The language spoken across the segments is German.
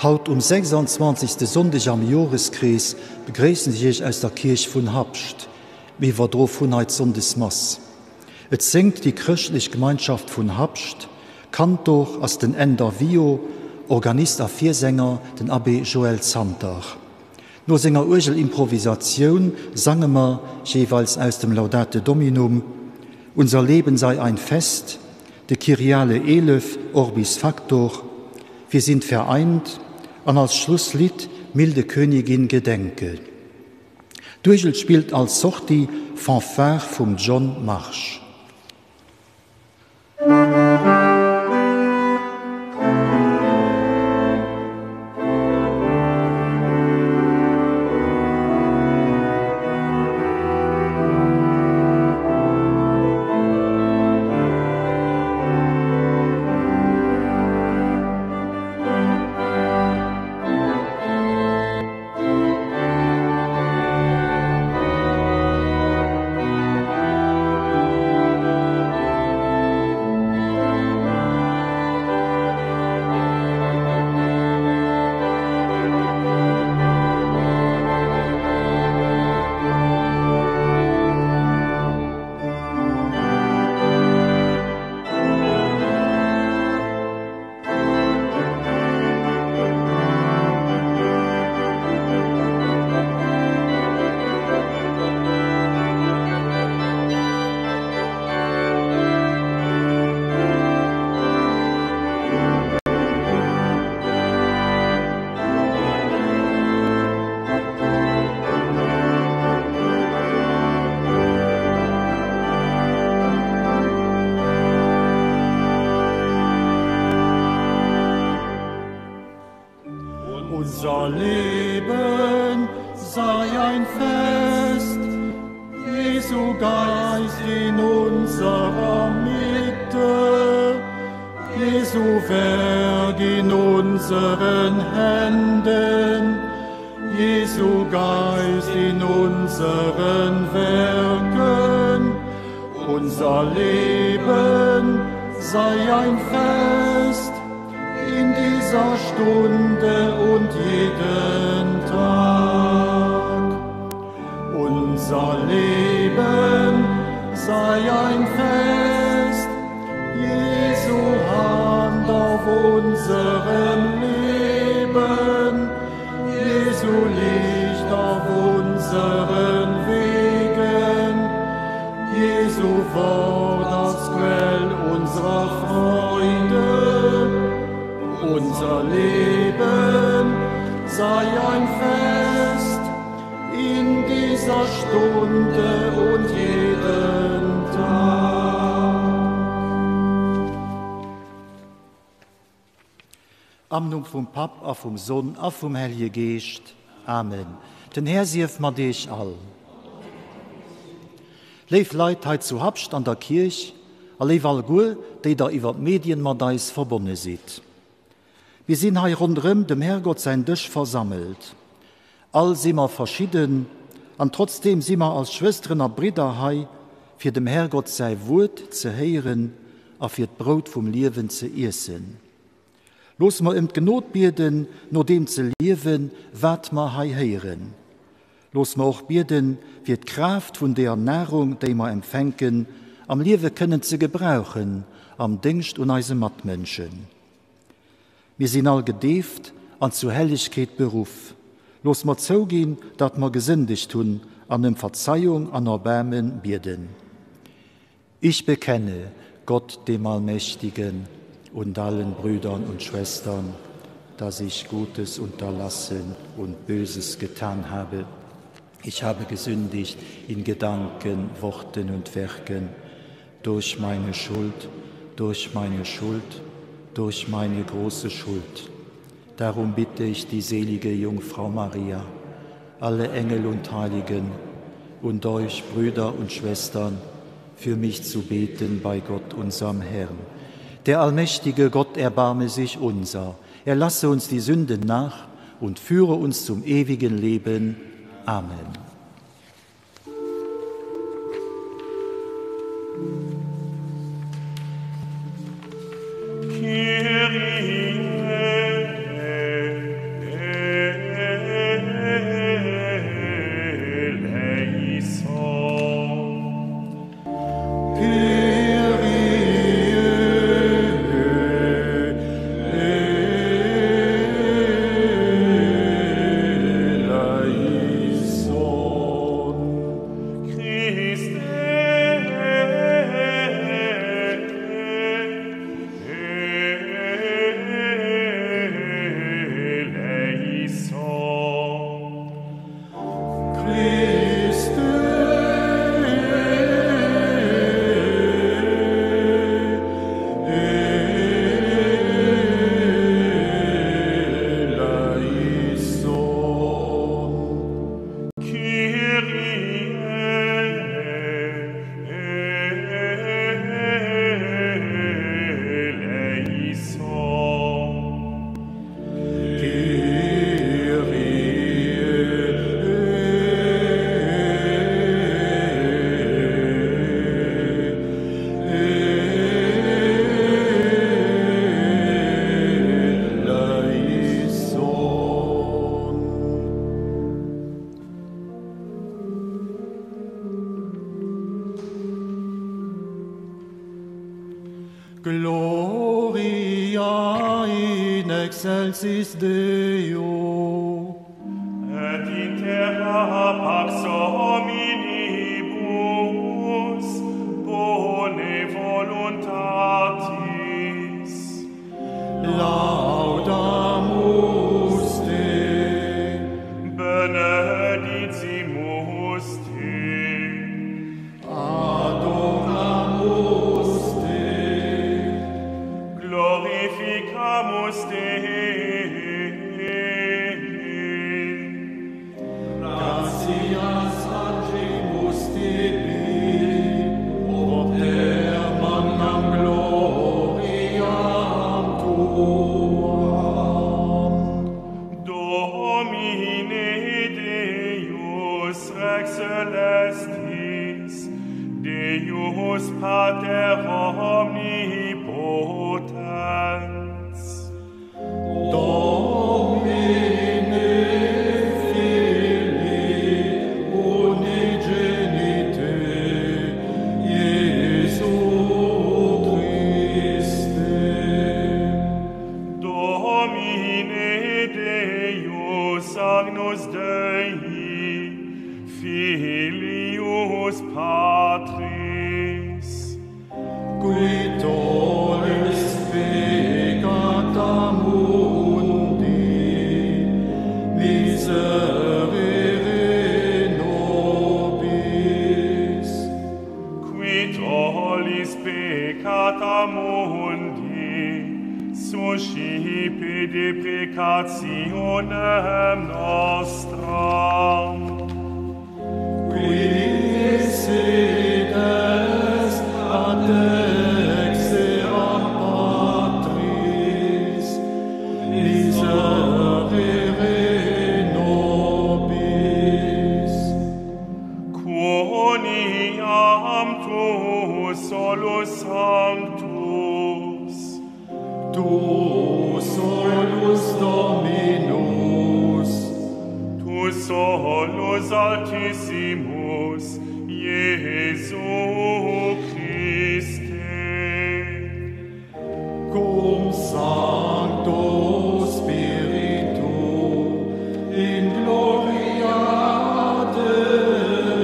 Haut 26. Sonntag am Jahreskreis begrüßen Sie euch aus der Kirche von Habst. Wie war drauf von heute Sonntagsmass. Et singt die christliche Gemeinschaft von Habst, Kantor aus den Ender Vio, Organist und Viersänger den Abbé Joel Zanter. Nur seiner Urgel-Improvisation sangen wir jeweils aus dem Laudate Dominum: Unser Leben sei ein Fest, de Kyriale Elef, Orbis Factor, wir sind vereint, und als Schlusslied milde Königin Gedenke. Durchel spielt als Sortie Fanfare vom John Marsch. Unser Leben sei ein Fest, Jesu Geist in unserer Mitte, Jesu Werk in unseren Händen, Jesu Geist in unseren Werken. Unser Leben sei ein Fest, in dieser Stunde und jeden Tag. Unser Leben sei ein Fest, Jesu Hand auf unserem Leben, Jesu Licht auf unseren Wegen, Jesu Wort als Quell unserer Freude. Unser Leben sei ein Fest, in dieser Stunde und jeden Tag. Am Namen vom Pap, a vom Sohn, a vom Heiligen Geist. Amen. Den Herr sief ma dich all. Leif Leid heit zu Habst an der Kirche, a leif all Gur, die da iwwer Medien ma deis verbunden sieht. Wir sind hier rundherum dem Herrgott sein Tisch versammelt. All sind wir verschieden, und trotzdem sind wir als Schwestern und Brüder hier, für dem Herrgott sein Wort zu hören, und für das Brot vom Leben zu essen. Los wir im Genot beten, nur dem zu leben, was wir hier hören. Los wir auch beten, für die Kraft von der Nahrung, die wir empfangen, am Leben können zu gebrauchen, am Dienst und unseren Mitmenschen. Wir sind all gedeft an zur Helligkeit beruf. Los wir zugehen, dat wir gesündigt tun, an dem Verzeihung, an Erbarmen beten. Ich bekenne Gott, dem Allmächtigen, und allen Brüdern und Schwestern, dass ich Gutes unterlassen und Böses getan habe. Ich habe gesündigt in Gedanken, Worten und Werken, durch meine Schuld, durch meine große Schuld. Darum bitte ich die selige Jungfrau Maria, alle Engel und Heiligen und euch, Brüder und Schwestern, für mich zu beten bei Gott, unserem Herrn. Der allmächtige Gott erbarme sich unser. Er lasse uns die Sünden nach und führe uns zum ewigen Leben. Amen. Kyrie Gloria in excelsis Deo. Et in terra pax hominibus bone voluntatis. Laudamus Te. Benedicimus Te. Adoramus Te. Glorificamus Te. Gratias agimus Tibi, opter magnam gloriam Tuam. Domine Deus Rex Celestis, Deus Pater Omnipotens, Domine Filii unigenite, Iesu Christe. Domine Deus Agnus Dei, Filius Patris, Qui tollis peccata mundi, miserere nobis. qui tollis peccata mundi, suscipe deprecationem nostram. Qui sedes ad exera Patris, miserere nobis. Quoniam tu solus sanctus, Tu solus Dominus, tu solus altissimus, Iesu Christe. cum Sancto Spiritu, in gloria Dei,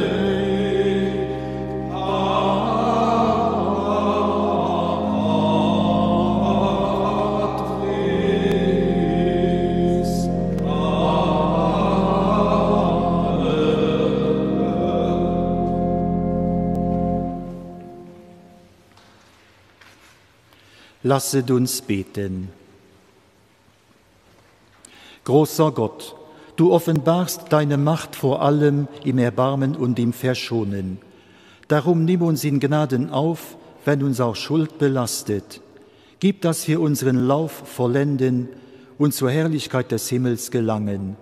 Patris. Lasset uns beten. Großer Gott, du offenbarst deine Macht vor allem im Erbarmen und im Verschonen. Darum nimm uns in Gnaden auf, wenn uns auch Schuld belastet. Gib, dass wir unseren Lauf vollenden und zur Herrlichkeit des Himmels gelangen.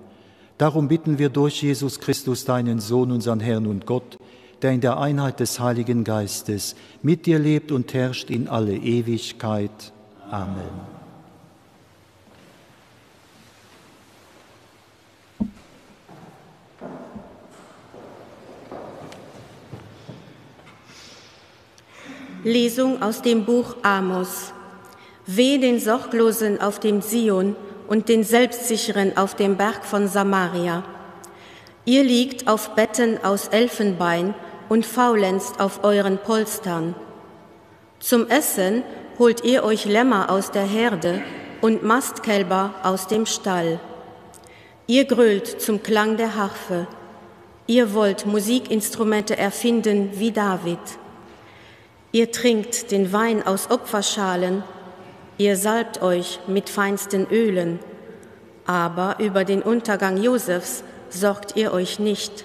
Darum bitten wir durch Jesus Christus, deinen Sohn, unseren Herrn und Gott, der in der Einheit des Heiligen Geistes mit dir lebt und herrscht in alle Ewigkeit. Amen. Lesung aus dem Buch Amos. Weh den Sorglosen auf dem Zion und den Selbstsicheren auf dem Berg von Samaria. Ihr liegt auf Betten aus Elfenbein und faulenzt auf euren Polstern. Zum Essen holt ihr euch Lämmer aus der Herde und Mastkälber aus dem Stall. Ihr grölt zum Klang der Harfe. Ihr wollt Musikinstrumente erfinden wie David. Ihr trinkt den Wein aus Opferschalen, ihr salbt euch mit feinsten Ölen, aber über den Untergang Josefs sorgt ihr euch nicht.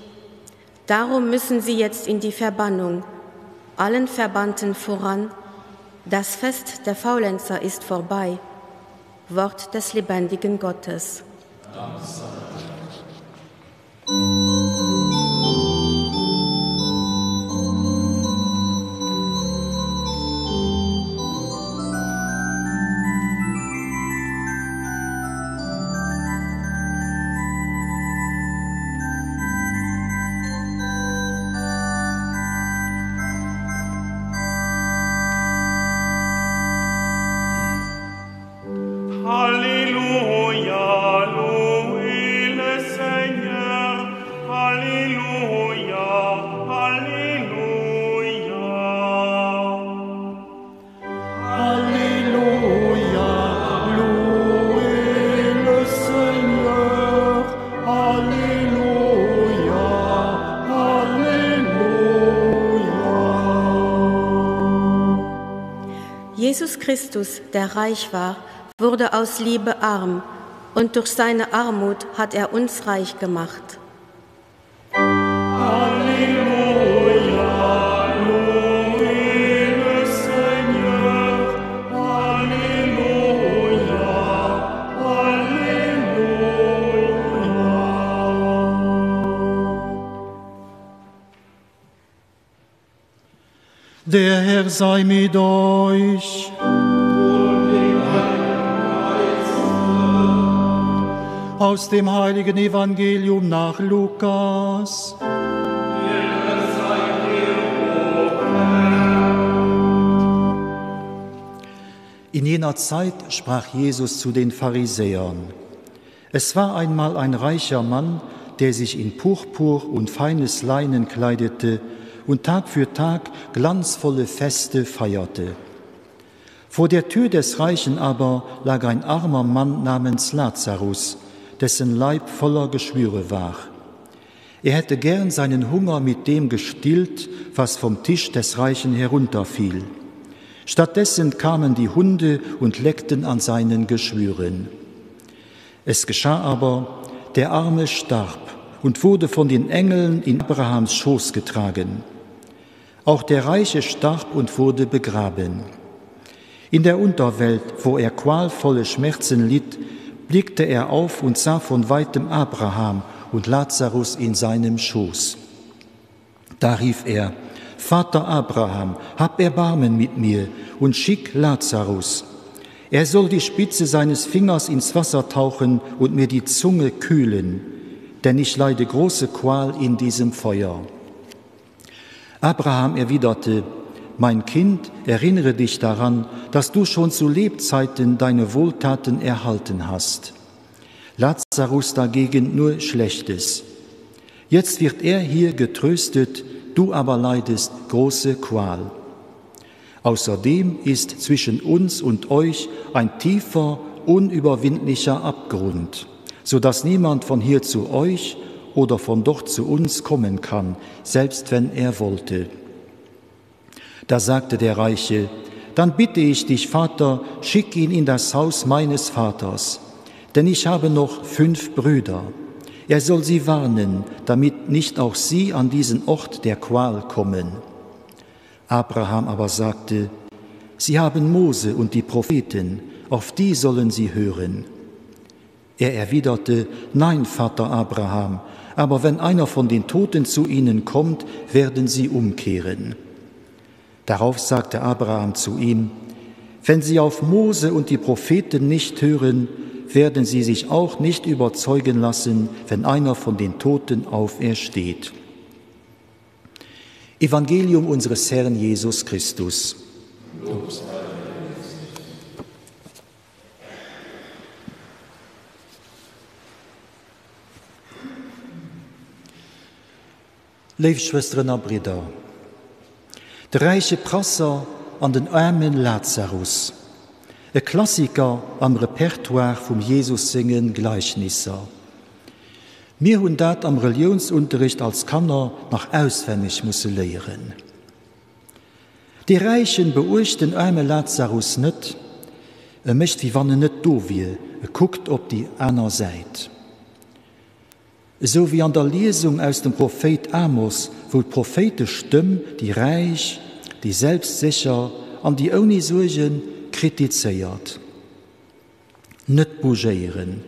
Darum müssen sie jetzt in die Verbannung, allen Verbannten voran. Das Fest der Faulenzer ist vorbei. Wort des lebendigen Gottes. Dank sei Jesus Christus, der reich war, wurde aus Liebe arm, und durch seine Armut hat er uns reich gemacht. Halleluja, louez le Seigneur. Halleluja, Halleluja. Der Herr sei mit euch. Aus dem heiligen Evangelium nach Lukas. In jener Zeit sprach Jesus zu den Pharisäern: Es war einmal ein reicher Mann, der sich in Purpur und feines Leinen kleidete und Tag für Tag glanzvolle Feste feierte. Vor der Tür des Reichen aber lag ein armer Mann namens Lazarus, dessen Leib voller Geschwüre war. Er hätte gern seinen Hunger mit dem gestillt, was vom Tisch des Reichen herunterfiel. Stattdessen kamen die Hunde und leckten an seinen Geschwüren. Es geschah aber, der Arme starb und wurde von den Engeln in Abrahams Schoß getragen. Auch der Reiche starb und wurde begraben. In der Unterwelt, wo er qualvolle Schmerzen litt, blickte er auf und sah von weitem Abraham und Lazarus in seinem Schoß. Da rief er: Vater Abraham, hab Erbarmen mit mir und schick Lazarus. Er soll die Spitze seines Fingers ins Wasser tauchen und mir die Zunge kühlen, denn ich leide große Qual in diesem Feuer. Abraham erwiderte: Mein Kind, erinnere dich daran, dass du schon zu Lebzeiten deine Wohltaten erhalten hast. Lazarus dagegen nur Schlechtes. Jetzt wird er hier getröstet, du aber leidest große Qual. Außerdem ist zwischen uns und euch ein tiefer, unüberwindlicher Abgrund, so dass niemand von hier zu euch oder von dort zu uns kommen kann, selbst wenn er wollte. Da sagte der Reiche: Dann bitte ich dich, Vater, schick ihn in das Haus meines Vaters, denn ich habe noch 5 Brüder. Er soll sie warnen, damit nicht auch sie an diesen Ort der Qual kommen. Abraham aber sagte: Sie haben Mose und die Propheten, auf die sollen sie hören. Er erwiderte: Nein, Vater Abraham, aber wenn einer von den Toten zu ihnen kommt, werden sie umkehren. Darauf sagte Abraham zu ihm: Wenn sie auf Mose und die Propheten nicht hören, werden sie sich auch nicht überzeugen lassen, wenn einer von den Toten aufersteht. Evangelium unseres Herrn Jesus Christus. Liebe Schwestern und Brüder, der reiche Prasser an den armen Lazarus, ein Klassiker am Repertoire vom Jesus-Singen Gleichnisser. Wir haben das am Religionsunterricht als Kanner nach auswendig müssen lehren. Die Reichen beurchten armen Lazarus nicht, möchte wie wann nicht do wie, guckt ob die einer Seite. So wie an der Lesung aus dem Prophet Amos, wo die Propheten Stimme, die reich, die selbstsicher, an die ohne Sorgen kritisiert. Nicht bougieren,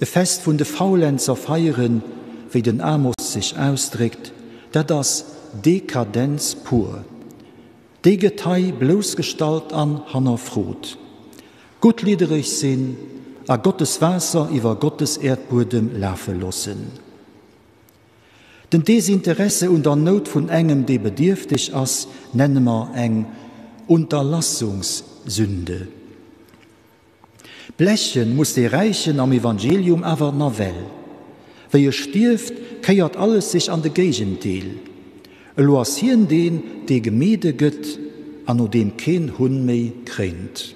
ein Fest von de Faulenzer feiern, wie den Amos sich ausdrückt, das Dekadenz pur. Die Getei bloßgestalt an Hanna Frot. Gutliederig sinn, a Gottes Wasser über Gottes Erdboden laufen lassen. Den Desinteresse und der Not von engem, die bedürftig ist, nennen wir eng Unterlassungssünde. Blechen muss die Reichen am Evangelium aber noch well. Wer ihr stirft, kehrt alles sich an de Gegenteil. Loas hirn den, die gemiede gött, an dem kein Hund mehr krännt.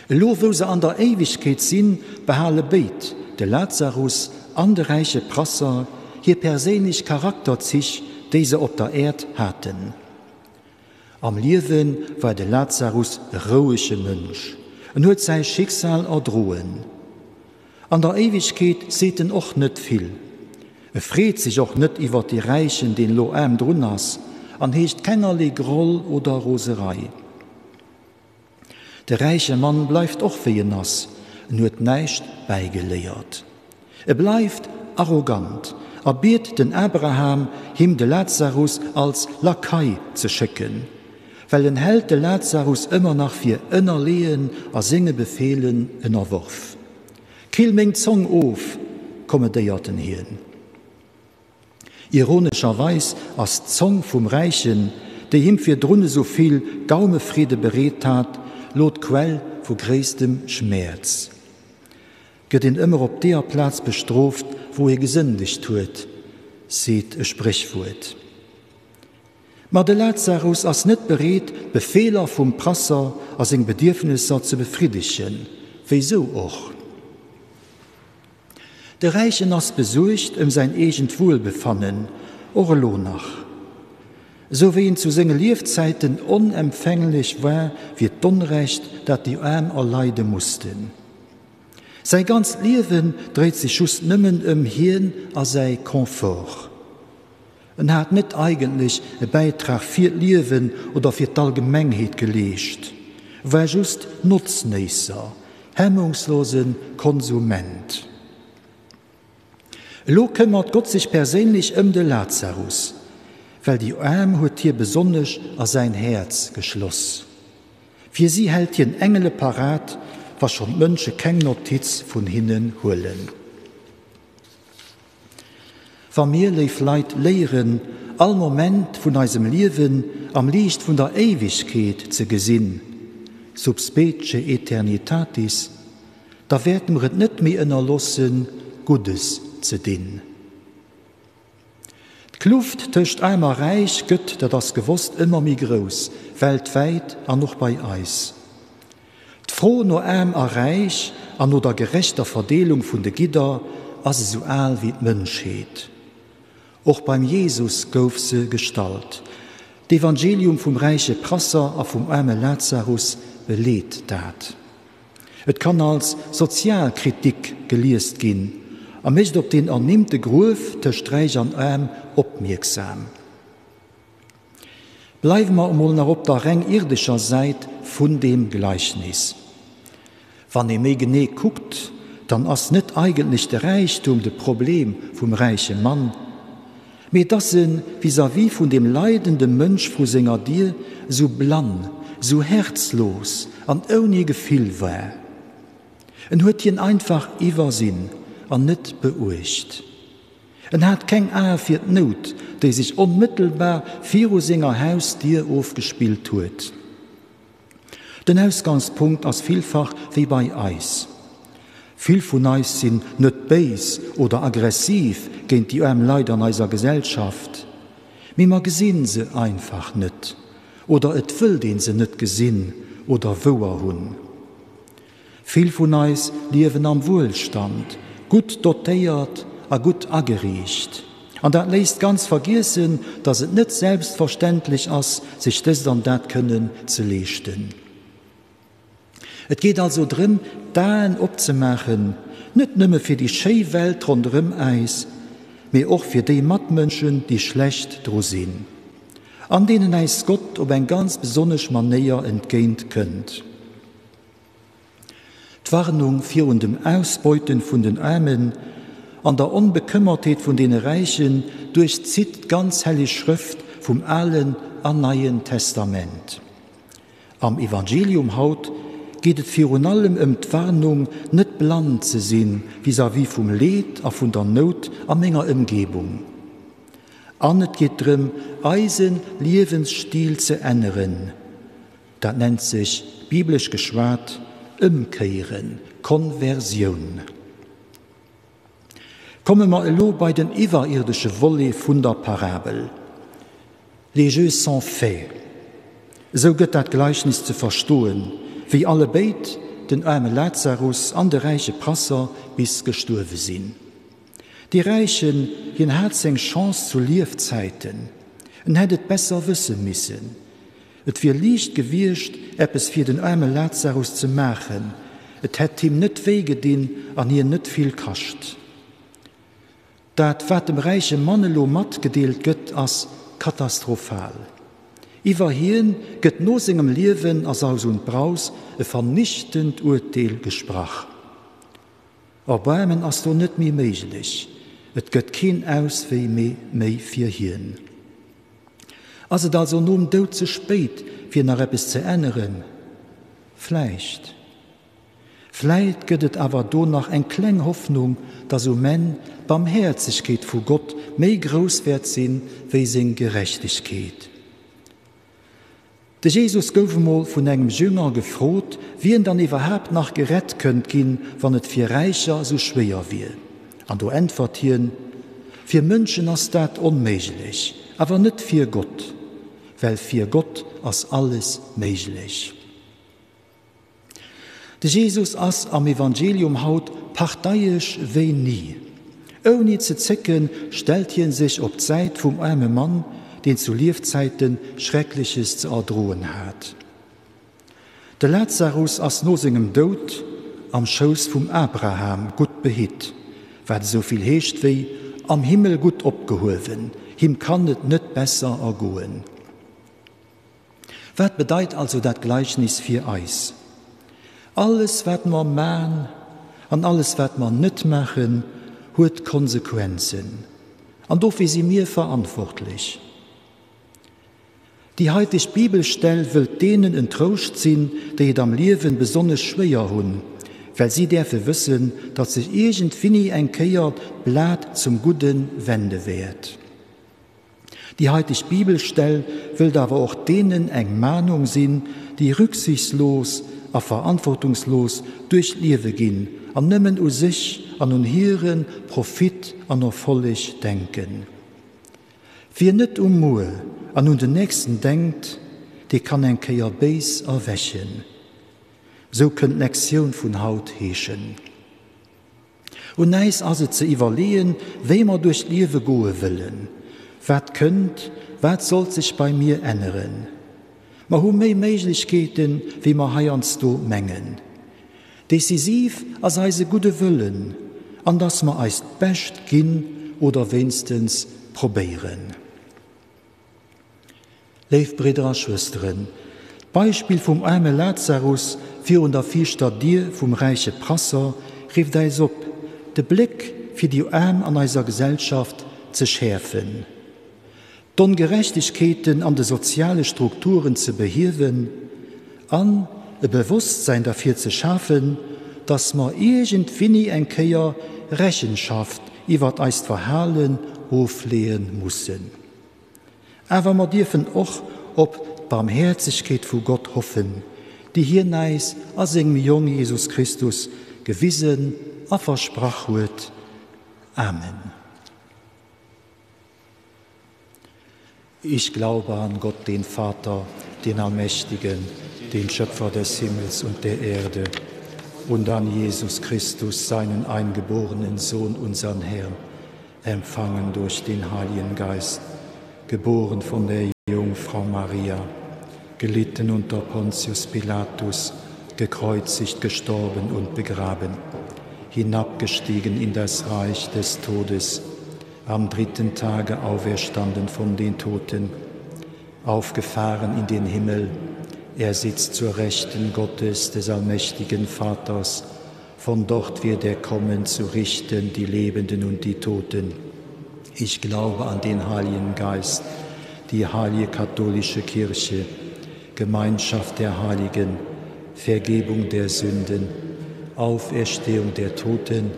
Lo, wo sie an der Ewigkeit sind, behalle bet, der Lazarus, an der reiche Prasser, hier persönlich Charakter sich, diese auf der Erde hatten. Am Liewen war der Lazarus roische Mönch und huet sein Schicksal erdrohen. An der Ewigkeit seht och net viel. Freut sich auch net iwwer die Reichen, den lo drun ass, an hecht keinerlei Groll oder Roserei. Der reiche Mann bleibt auch für nass und huet neicht beigeleiert. Bleibt arrogant, biet den Abraham, him de Lazarus als Lakai zu schicken, weil hält de Lazarus immer nach für innerlehen a singe Befehlen innerwurf. Kiel meng Zong auf, kommandierten hin. Ironischerweise als Zong vom Reichen, der ihm für drunne so viel Gaumefriede berät hat, lot Quell vor größtem Schmerz. Geht ihn immer op der Platz bestroft, wo gesündigt tut, seht ein Sprichwort. Ma de Lazarus as net berät, Befehler vom Prasser als eng Bedürfnisse zu befriedigen. Wieso auch? Der Reichen as besucht sein egent Wohlbefannen, orlo nach. So wie ihn zu seinen Lebzeiten unempfänglich war, wie Unrecht, dat die Arm erleiden mussten. Sein ganz Leben dreht sich just nimmen Hirn als sei Komfort. Und hat nicht eigentlich einen Beitrag für Leben oder für die Allgemeinheit geleistet, war just Nutznießer, hemmungslosen Konsument. Lo kümmert Gott sich persönlich den Lazarus, weil die Arm hat hier besonders an sein Herz geschlossen. Für sie hält hier ein Engel parat, was schon Mönche keine Notiz von hinnen holen. Von mir leif Leid lehren, all Moment von unserem Leben am Licht von der Ewigkeit zu gesinn, sub specie eternitatis, da werden wir nicht mehr erlassen, Gutes zu dienen. Die Kluft zwischen einmal reich gött, der das gewusst immer mehr groß, weltweit an noch bei Eis. Die Froh nur arm reich an oder gerechter Verdelung von de Gider, as so all wie die Menschheit. Auch beim Jesus gouf se Gestalt. Das Evangelium vom reiche Prasser a vom armen Lazarus beleht dat. Et kann als Sozialkritik geliest gehen, am meist op den ernehmte Gruf der Streich an Arm opmerksam. Bleiben wir einmal nach op der Rang irdischer Seite von dem Gleichnis. Wann ihr mir genau guckt, dann ist nicht eigentlich der Reichtum das Problem vom reichen Mann, mir das sind vis-à-vis von dem leidenden Mönch vor seiner Dir so blank, so herzlos und ohne Gefühl war. Und hat ihn einfach übersehen und nicht beurcht. Und hat kein Ahr für die Not, die sich unmittelbar vor seiner Haustür aufgespielt hat. Den Ausgangspunkt ist vielfach wie bei Eis. Viel von uns sind nicht böse oder aggressiv gegen die armen Leute in unserer Gesellschaft. Wir sehen sie einfach nicht. Oder et will den sie nicht gesehen oder woher hun. Viel von uns leben am Wohlstand, gut dotiert, gut angerichtet. Und das lässt ganz vergessen, dass es nicht selbstverständlich ist, sich das und das können zu leisten. Es geht also darum, Daten abzumachen, nicht nur für die schöne Welt rundherum Eis, aber auch für die Matmenschen, die schlecht dran sind, an denen eis Gott auf eine ganz besondere Manier entgehen könnt. Die Warnung für dem Ausbeuten von den Armen, an der Unbekümmertheit von den Reichen durchzieht ganz helle Schrift vom Alten und Neuen Testament. Am Evangelium haut geht es für allem die Warnung, nicht blind zu sein, vis-à-vis vom Leid und von der Not an meiner Umgebung. Und es geht darum, unseren Lebensstil zu ändern. Das nennt sich, biblisch geschwärzt, Umkehren, Konversion. Kommen wir also bei den überirdischen Wolle von der Parabel. Les jeux sont faits. So geht das Gleichnis zu verstehen, wie alle beid den armen Lazarus an der reiche Prasser bis gestorben sind. Die Reichen, die hat eine Chance zu Lebzeiten und hättet besser wissen müssen. Et wir liicht gewircht, es für den armen Lazarus zu machen. Et hätt ihm net wege den an ihr net viel kascht. Dat wat dem reiche Mannelo mat gedeelt gëtt as katastrophal. Iwer hien gëtt no singem Liewen as aus und Braus e vernichtend Urteil gesprach. Erbämen ass du net mi meiglich, et gëtt kein Auswei méi fir hien. As et also nom Dout ze speit, fir nach eppes ze änneren? Fleicht gëtt et awer do nach eng kleng Hoffnung, dat so men Barmherzigkeit vu Gott méi großwert sinn wéi seg Gerechtigkeit. De Jesus goufemol vun engem Jünger gefrot, wie en dann iwwerhap nach gerett kënnt ginn, wann et fir Reicher so schwéier wie. An do entwartieren: fir Mënschen ass dat onméiglich, awer net fir Gott, well fir Gott ass alles méiglich. De Jesus ass am Evangelium haut parteiisch wéi nie. Ohne ze zecken stellt hien sich op Zeit vum arme Mann, den zu Liefzeiten Schreckliches zu erdrohen hat. De Lazarus ass no singem Dout am Schoos vum Abraham gut behit, wat soviel heescht wéi am Himmel gut opgehowen, him kann et net besser ergoen. Wat bedeit also dat Gleichnis fir eis? Alles wat man maen, an alles wat man net machen, huet Konsequenzen. An do wie sie mir verantwortlich. Die heutige Bibelstelle will denen en Trost sinn, die am Liewen besonders schwer hunn, weil sie dürfen wissen, dass sich irgendwie ein Keier Blatt zum Guten wende wird. Die heutige Bibelstelle will aber auch denen eng Mahnung sinn, die rücksichtslos, a verantwortungslos durch Liewe ginn, an nimmen u sich, an un Hieren, Profit, an erfollig denken. Wie net Mue, an nun den Nächsten denkt, die kann en Keier Beis erwächen. So könnt Lektion vun Haut heeschen. Und neis also zu evaluieren, wem er durch Liewe goe willen. Wat könnt, wat soll sich bei mir ändern? Ma hu méi Möglichkeiten, wie ma heierns do mengen. Decisiv as eise gute Willen, an das ma eist best ginn oder wenigstens probieren. Leif Brüder, Schwestern, Beispiel vom armen Lazarus, 404 statt dir vom reiche Prasser, rief deis op, de Blick für die Arm an eiser Gesellschaft zu schärfen. Don Gerechtigkeiten an de soziale Strukturen zu behirwen, an e Bewusstsein dafür zu schaffen, dass ma irgendwie en Keier Rechenschaft iwwer eist verhalen auflehen mussen. Aber ma dürfen auch ob Barmherzigkeit vu Gott hoffen, die hier neis as engem Jung Jesus Christus gewissen a versprach huet. Amen. Ich glaube an Gott, den Vater, den Allmächtigen, den Schöpfer des Himmels und der Erde, und an Jesus Christus, seinen eingeborenen Sohn, unseren Herrn, empfangen durch den Heiligen Geist, geboren von der Jungfrau Maria, gelitten unter Pontius Pilatus, gekreuzigt, gestorben und begraben, hinabgestiegen in das Reich des Todes, am 3. Tage auferstanden von den Toten, aufgefahren in den Himmel. Er sitzt zur Rechten Gottes, des allmächtigen Vaters. Von dort wird er kommen, zu richten die Lebenden und die Toten. Ich glaube an den Heiligen Geist, die heilige katholische Kirche, Gemeinschaft der Heiligen, Vergebung der Sünden, Auferstehung der Toten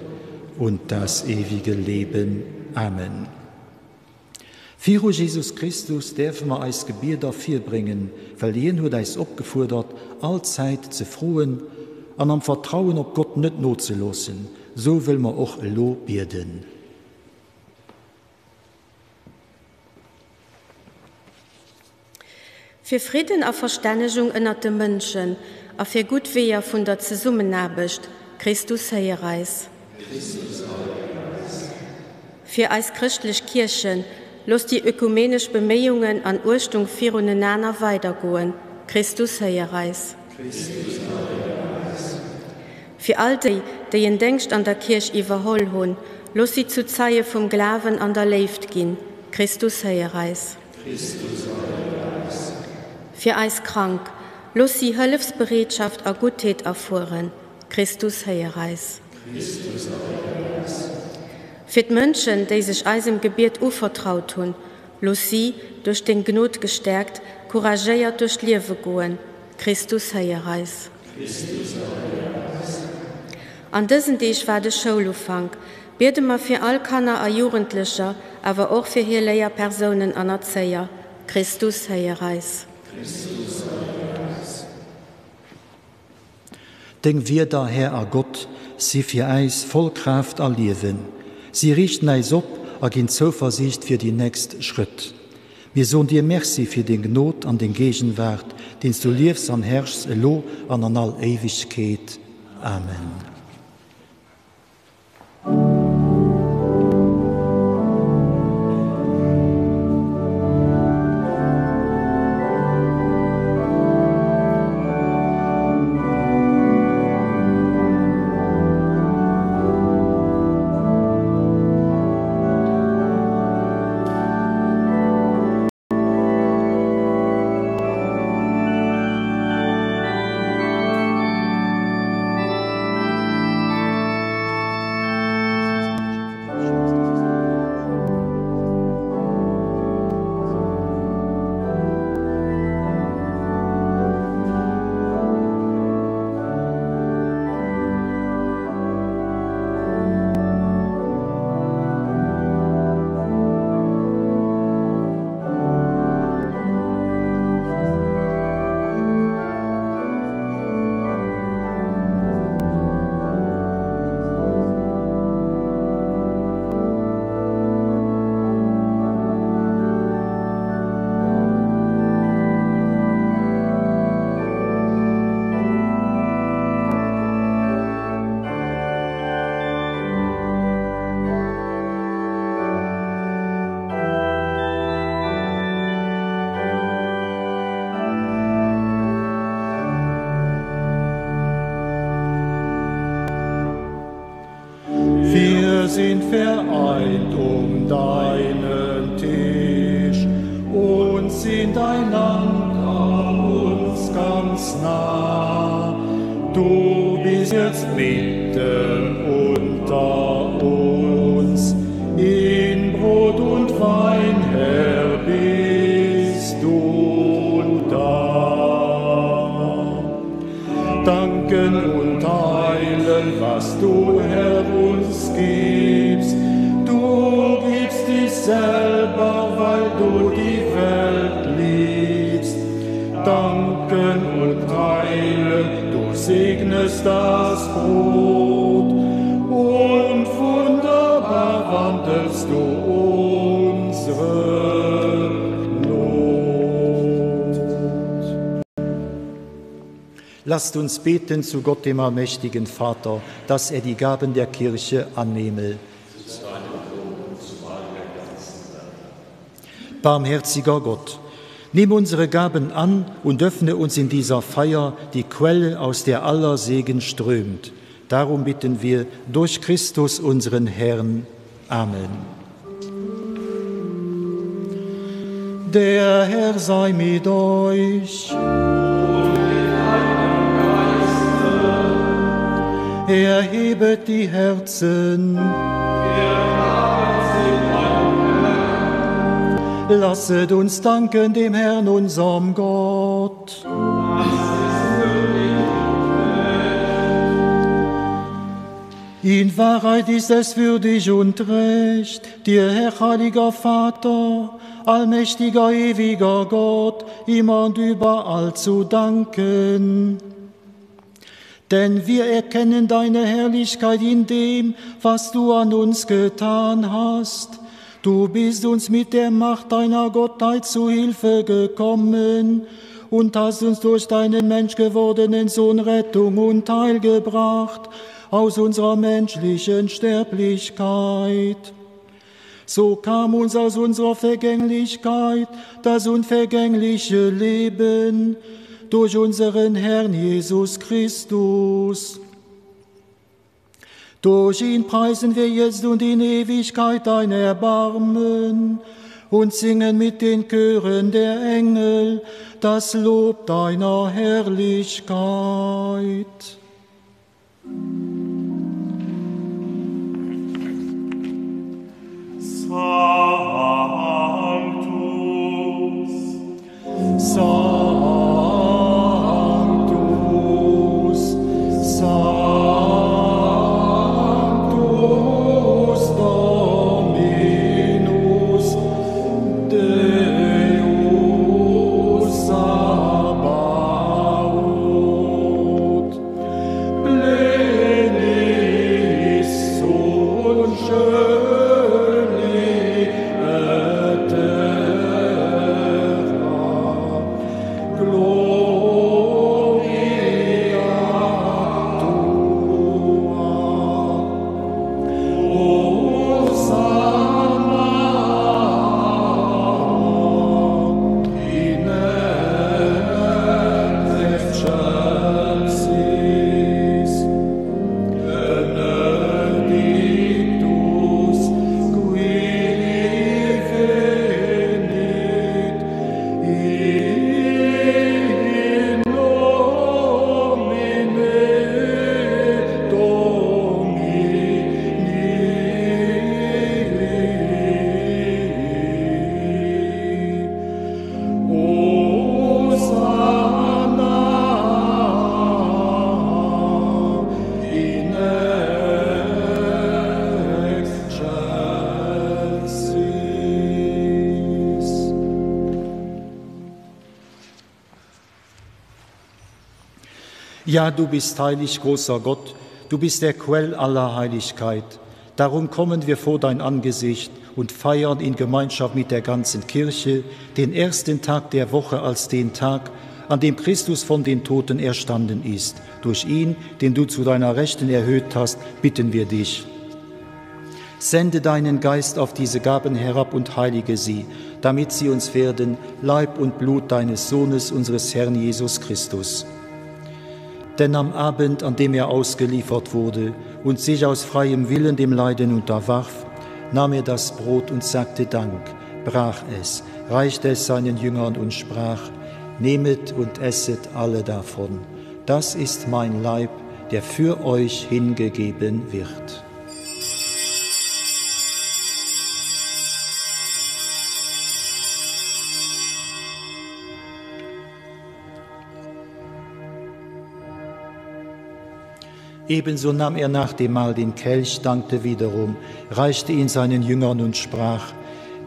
und das ewige Leben. Amen. Firo Jesus Christus dürfen wir als Gebir dafür bringen, weil ihn hat uns aufgefordert, allzeit zu frohen, an am Vertrauen auf Gott nicht not zu lassen. So will man auch lo beten. Für Frieden a Verständigung ënner de Mënschen, a fir gut Weher vun der Zesummennabecht, Christus heiereis. Für als christlich Kirchen, Lass die ökumenisch Bemühungen an Urstung voneinander weitergehen. Christus Heierreis. Für all die, die in Denkst an der Kirche überholt haben, lass sie zu Zeiten vom Glauben an der Leift gehen. Christus Heierreis. Für eis krank, lass sie Hilfsbereitschaft und Gutheit erfahren. Christus Heierreis. Für die Menschen, die sich eisem Gebet uvertraut haben, lass sie durch den Gnut gestärkt, couragiert durch Leben gehen. Christus Heierreis. An diesen Tag war der Schulufang. Bete wir für all Kanner und Jugendliche, aber auch für hier Lehrpersonen an Erzieher. Christus Heierreis. Denk wir daher a Gott, sie für eis voll Kraft erleben. Sie richten eis op a gin Zuversicht für die nächsten Schritt. Wir sollen dir merci für den Gnot an den Gegenwart, den du liebst an herrschst, elo an all Ewigkeit. Amen. sind vereint deinen Tisch und sind einander uns ganz nah. Du bist jetzt mitten unter uns, in Brot und Wein, Herr, bist du da. Danken und teilen, was du, Herr, uns gibst. Du gibst dich selber, weil du die Welt liebst. Danken und teilen, du segnest das Brot und wunderbar wandelst du unsere Not. Lasst uns beten zu Gott, dem allmächtigen Vater, dass er die Gaben der Kirche annehme. Barmherziger Gott, nimm unsere Gaben an und öffne uns in dieser Feier die Quelle, aus der aller Segen strömt. Darum bitten wir durch Christus, unseren Herrn. Amen. Der Herr sei mit euch. Erhebet die Herzen. Lasset uns danken dem Herrn, unserem Gott. In Wahrheit ist es würdig und recht, dir, Herr, heiliger Vater, allmächtiger, ewiger Gott, immer und überall zu danken. Denn wir erkennen deine Herrlichkeit in dem, was du an uns getan hast. Du bist uns mit der Macht deiner Gottheit zu Hilfe gekommen und hast uns durch deinen menschgewordenen Sohn Rettung und Heil gebracht aus unserer menschlichen Sterblichkeit. So kam uns aus unserer Vergänglichkeit das unvergängliche Leben durch unseren Herrn Jesus Christus. Durch ihn preisen wir jetzt und in Ewigkeit dein Erbarmen und singen mit den Chören der Engel das Lob deiner Herrlichkeit. Sanctus, Sanctus, Sanctus Dominus, Deus Sabaoth, plenis und schöni et terra, gloria tua. Hosanna in excelsis, benedictus qui venit in nomine Domini. Hosanna in excelsis. Ja, du bist heilig, großer Gott, du bist der Quell aller Heiligkeit. Darum kommen wir vor dein Angesicht und feiern in Gemeinschaft mit der ganzen Kirche den ersten Tag der Woche als den Tag, an dem Christus von den Toten erstanden ist. Durch ihn, den du zu deiner Rechten erhöht hast, bitten wir dich. Sende deinen Geist auf diese Gaben herab und heilige sie, damit sie uns werden Leib und Blut deines Sohnes, unseres Herrn Jesus Christus. Denn am Abend, an dem er ausgeliefert wurde und sich aus freiem Willen dem Leiden unterwarf, nahm er das Brot und sagte Dank, brach es, reichte es seinen Jüngern und sprach: Nehmet und esset alle davon. Das ist mein Leib, der für euch hingegeben wird. Ebenso nahm er nach dem Mahl den Kelch, dankte wiederum, reichte ihn seinen Jüngern und sprach: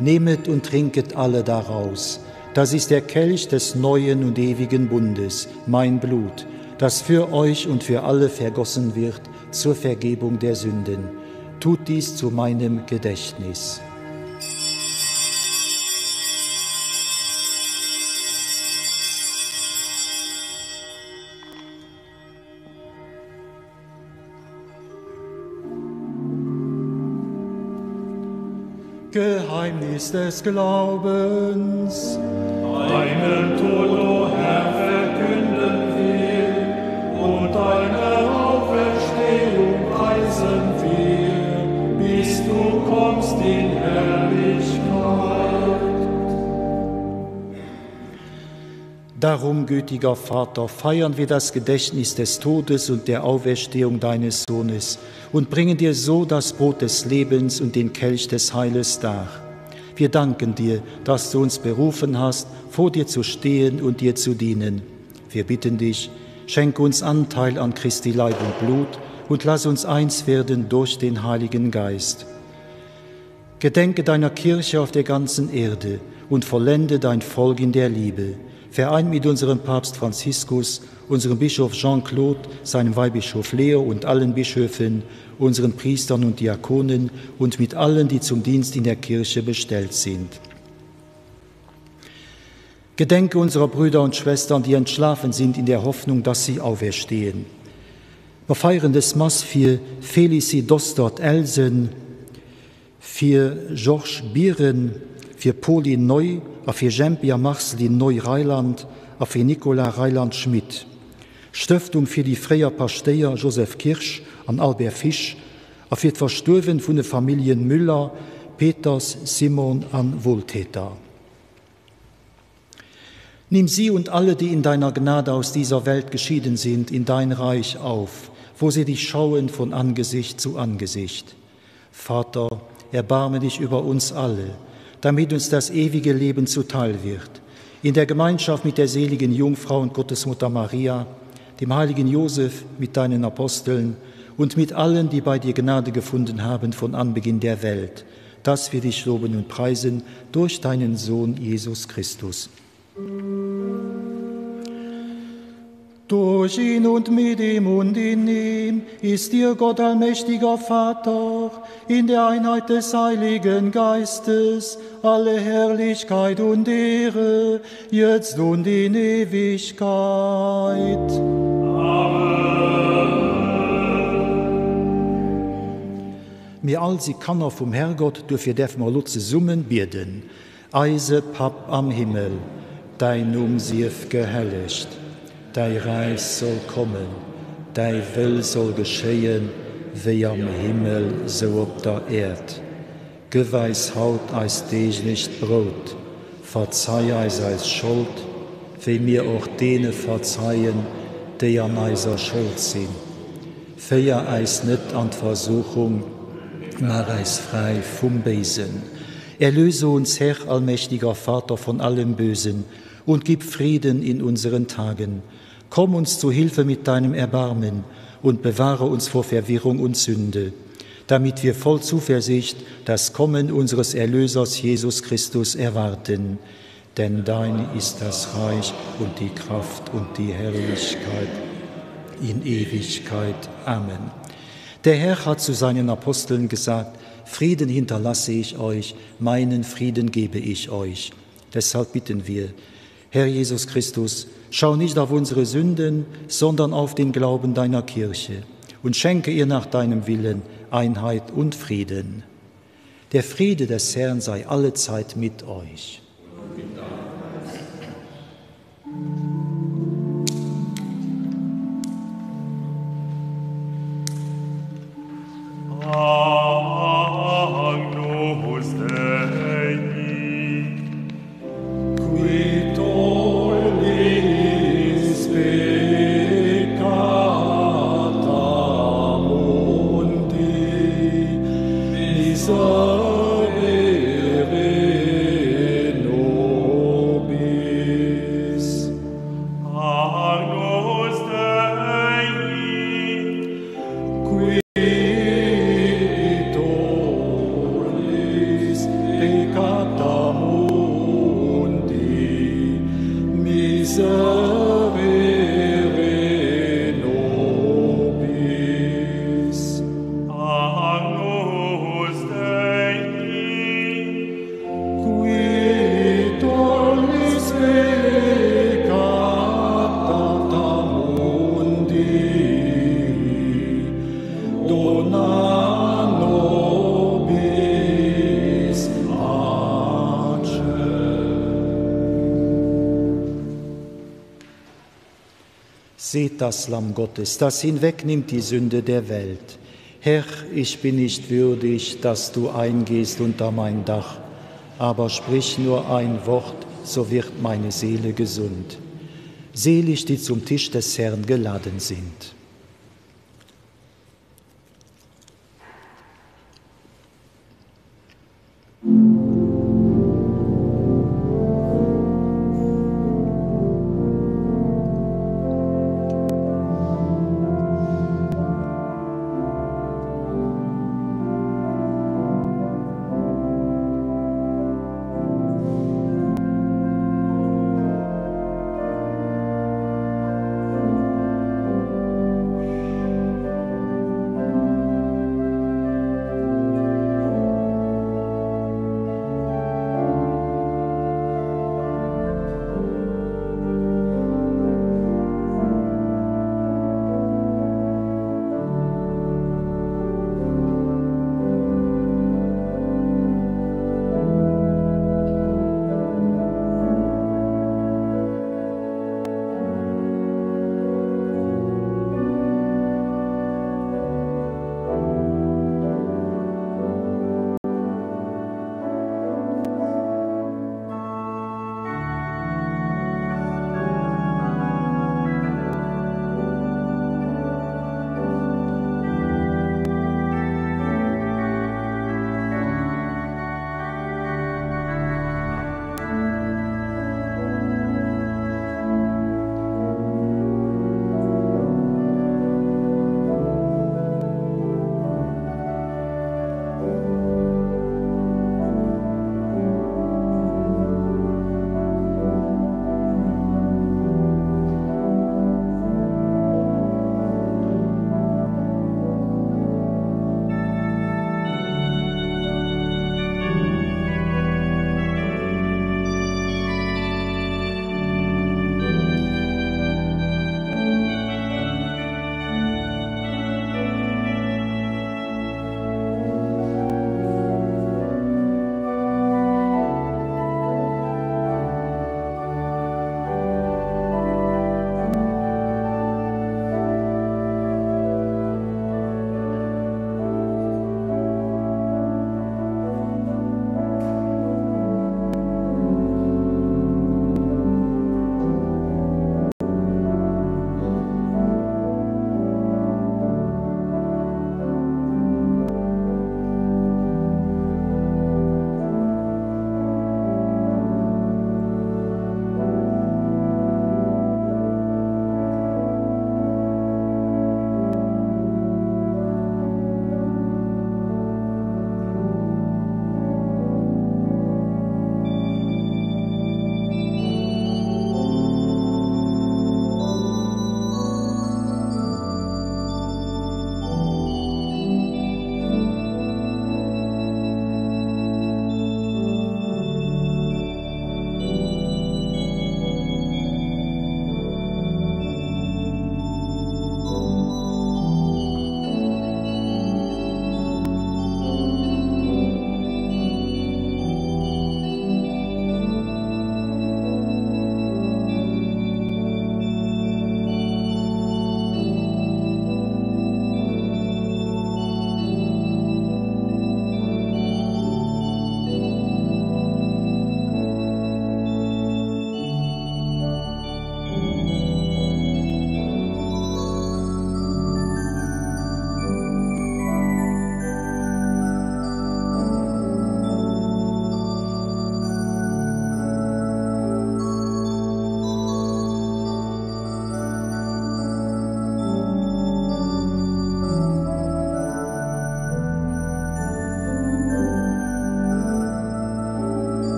Nehmet und trinket alle daraus. Das ist der Kelch des neuen und ewigen Bundes, mein Blut, das für euch und für alle vergossen wird zur Vergebung der Sünden. Tut dies zu meinem Gedächtnis. Geheimnis des Glaubens. deinen Tod, o Herr, verkünden wir, und deine Auferstehung preisen wir, bis du kommst in Herrlichkeit. Darum, gütiger Vater, feiern wir das Gedächtnis des Todes und der Auferstehung deines Sohnes und bringen dir so das Brot des Lebens und den Kelch des Heiles dar. Wir danken dir, dass du uns berufen hast, vor dir zu stehen und dir zu dienen. Wir bitten dich, schenke uns Anteil an Christi Leib und Blut und lass uns eins werden durch den Heiligen Geist. Gedenke deiner Kirche auf der ganzen Erde und vollende dein Volk in der Liebe. Vereint mit unserem Papst Franziskus, unserem Bischof Jean-Claude, seinem Weihbischof Leo und allen Bischöfen, unseren Priestern und Diakonen und mit allen, die zum Dienst in der Kirche bestellt sind. Gedenke unserer Brüder und Schwestern, die entschlafen sind, in der Hoffnung, dass sie auferstehen. Wir feiern das Mass für Felici Dostort Elsen, für Georges Bieren, für Pauline Neu, für Jean-Pierre Marcelin Neu-Reiland, für Nicolas Reiland-Schmidt. Stiftung für die Freier Pasteer Joseph Kirsch an Albert Fisch, für die Verstorben von den Familien Müller, Peters, Simon an Wohltäter. Nimm sie und alle, die in deiner Gnade aus dieser Welt geschieden sind, in dein Reich auf, wo sie dich schauen von Angesicht zu Angesicht. Vater, erbarme dich über uns alle, damit uns das ewige Leben zuteil wird. In der Gemeinschaft mit der seligen Jungfrau und Gottesmutter Maria, dem heiligen Josef mit deinen Aposteln und mit allen, die bei dir Gnade gefunden haben von Anbeginn der Welt, dass wir dich loben und preisen durch deinen Sohn Jesus Christus. Durch ihn und mit ihm und in ihm ist dir Gott allmächtiger Vater, in der Einheit des Heiligen Geistes, alle Herrlichkeit und Ehre, jetzt und in Ewigkeit. Mir all sie Kanner vom Herrgott, durch wir dürfen wir Lutze summen beten. Eise Pap am Himmel, dein Sief gehelligt. Dein Reich soll kommen, dein Will soll geschehen, wie am Himmel, so auf der Erd. Geweis haut eis täglich Brot, verzeih eis als Schuld, wie mir auch denen verzeihen, die an eiser Schuld sind. Feier eis nicht an Versuchung, mach eis frei vom Bösen. Erlöse uns, Herr, allmächtiger Vater, von allem Bösen und gib Frieden in unseren Tagen. Komm uns zu Hilfe mit deinem Erbarmen und bewahre uns vor Verwirrung und Sünde, damit wir voll Zuversicht das Kommen unseres Erlösers Jesus Christus erwarten. Denn dein ist das Reich und die Kraft und die Herrlichkeit in Ewigkeit. Amen. Der Herr hat zu seinen Aposteln gesagt, Frieden hinterlasse ich euch, meinen Frieden gebe ich euch. Deshalb bitten wir, Herr Jesus Christus, schau nicht auf unsere Sünden, sondern auf den Glauben deiner Kirche und schenke ihr nach deinem Willen Einheit und Frieden. Der Friede des Herrn sei allezeit mit euch. Agnus Dei, qui tollis peccata mundi, miserere nobis. Agnus Dei, qui Seht das Lamm Gottes, das hinwegnimmt die Sünde der Welt. Herr, ich bin nicht würdig, dass du eingehst unter mein Dach, aber sprich nur ein Wort, so wird meine Seele gesund. Selig, die zum Tisch des Herrn geladen sind.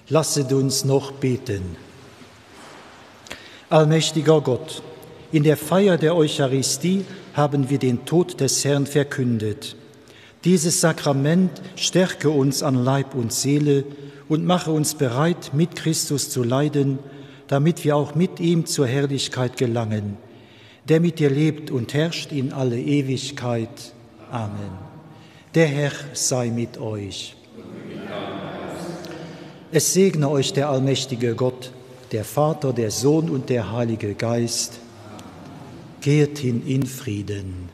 Lasset uns noch beten. Allmächtiger Gott, in der Feier der Eucharistie haben wir den Tod des Herrn verkündet. Dieses Sakrament stärke uns an Leib und Seele und mache uns bereit, mit Christus zu leiden, damit wir auch mit ihm zur Herrlichkeit gelangen, der mit dir lebt und herrscht in alle Ewigkeit. Amen. Der Herr sei mit euch. Es segne euch der allmächtige Gott, der Vater, der Sohn und der Heilige Geist. Geht hin in Frieden.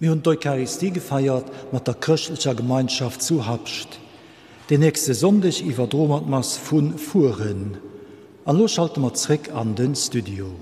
Wir haben die Eucharistie gefeiert mit der christlichen Gemeinschaft zu Habst. Den nächsten Sonntag über Dromatmas von Fuhren. Und nun schalten wir zurück an den Studio.